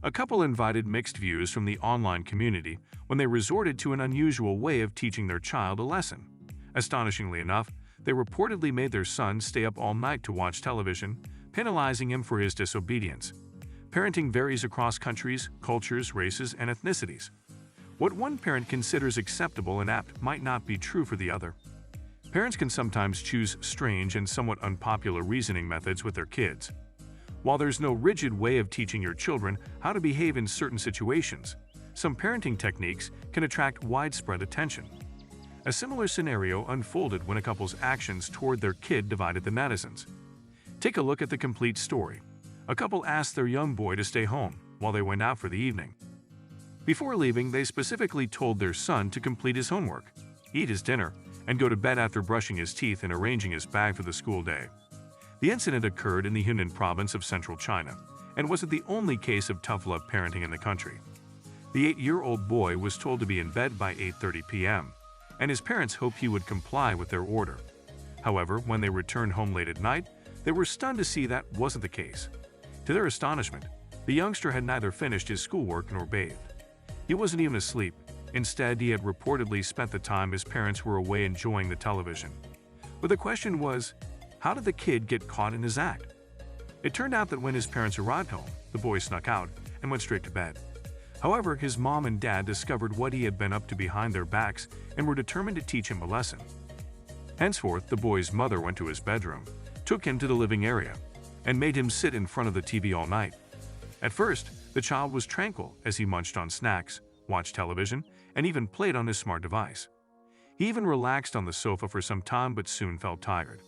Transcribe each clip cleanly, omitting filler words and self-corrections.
A couple invited mixed views from the online community when they resorted to an unusual way of teaching their child a lesson. Astonishingly enough, they reportedly made their son stay up all night to watch television, penalizing him for his disobedience. Parenting varies across countries, cultures, races, and ethnicities. What one parent considers acceptable and apt might not be true for the other. Parents can sometimes choose strange and somewhat unpopular reasoning methods with their kids. While there's no rigid way of teaching your children how to behave in certain situations, some parenting techniques can attract widespread attention. A similar scenario unfolded when a couple's actions toward their kid divided the netizens. Take a look at the complete story. A couple asked their young boy to stay home while they went out for the evening. Before leaving, they specifically told their son to complete his homework, eat his dinner, and go to bed after brushing his teeth and arranging his bag for the school day. The incident occurred in the Hunan province of central China and wasn't the only case of tough love parenting in the country. The 8-year-old boy was told to be in bed by 8:30 p.m., and his parents hoped he would comply with their order. However, when they returned home late at night, they were stunned to see that wasn't the case. To their astonishment, the youngster had neither finished his schoolwork nor bathed. He wasn't even asleep. Instead, he had reportedly spent the time his parents were away enjoying the television. But the question was, how did the kid get caught in his act? It turned out that when his parents arrived home, the boy snuck out and went straight to bed. However, his mom and dad discovered what he had been up to behind their backs and were determined to teach him a lesson. Henceforth, the boy's mother went to his bedroom, took him to the living area, and made him sit in front of the TV all night. At first, the child was tranquil as he munched on snacks, watched television, and even played on his smart device. He even relaxed on the sofa for some time but soon felt tired.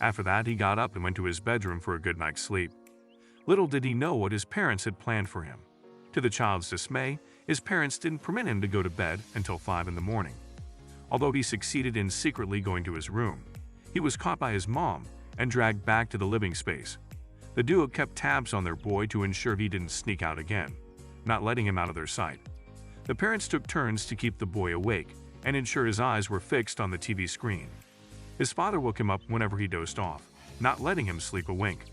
After that, he got up and went to his bedroom for a good night's sleep. Little did he know what his parents had planned for him. To the child's dismay, his parents didn't permit him to go to bed until 5 in the morning. Although he succeeded in secretly going to his room, he was caught by his mom and dragged back to the living space. The duo kept tabs on their boy to ensure he didn't sneak out again, not letting him out of their sight. The parents took turns to keep the boy awake and ensure his eyes were fixed on the TV screen. His father woke him up whenever he dozed off, not letting him sleep a wink.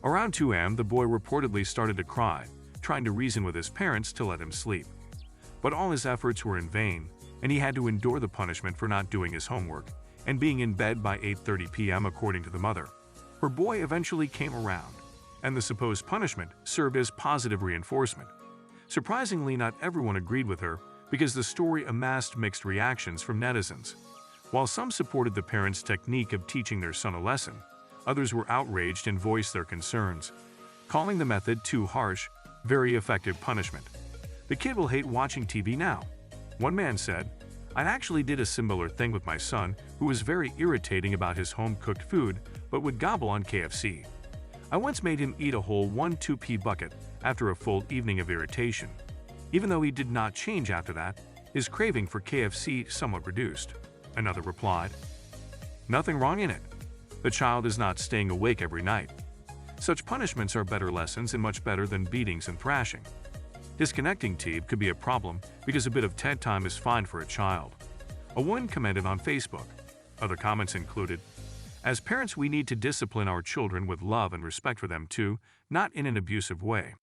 Around 2 a.m., the boy reportedly started to cry, trying to reason with his parents to let him sleep. But all his efforts were in vain, and he had to endure the punishment for not doing his homework and being in bed by 8:30 p.m. according to the mother. Her boy eventually came around, and the supposed punishment served as positive reinforcement. Surprisingly, not everyone agreed with her because the story amassed mixed reactions from netizens. While some supported the parents' technique of teaching their son a lesson, others were outraged and voiced their concerns, calling the method too harsh, very effective punishment. The kid will hate watching TV now. One man said, "I actually did a similar thing with my son, who was very irritating about his home-cooked food but would gobble on KFC. I once made him eat a whole 1-2p bucket after a full evening of irritation. Even though he did not change after that, his craving for KFC somewhat reduced." Another replied, "Nothing wrong in it. The child is not staying awake every night. Such punishments are better lessons and much better than beatings and thrashing. Disconnecting TV could be a problem because a bit of TED time is fine for a child." A woman commented on Facebook. Other comments included, "As parents, we need to discipline our children with love and respect for them too, not in an abusive way."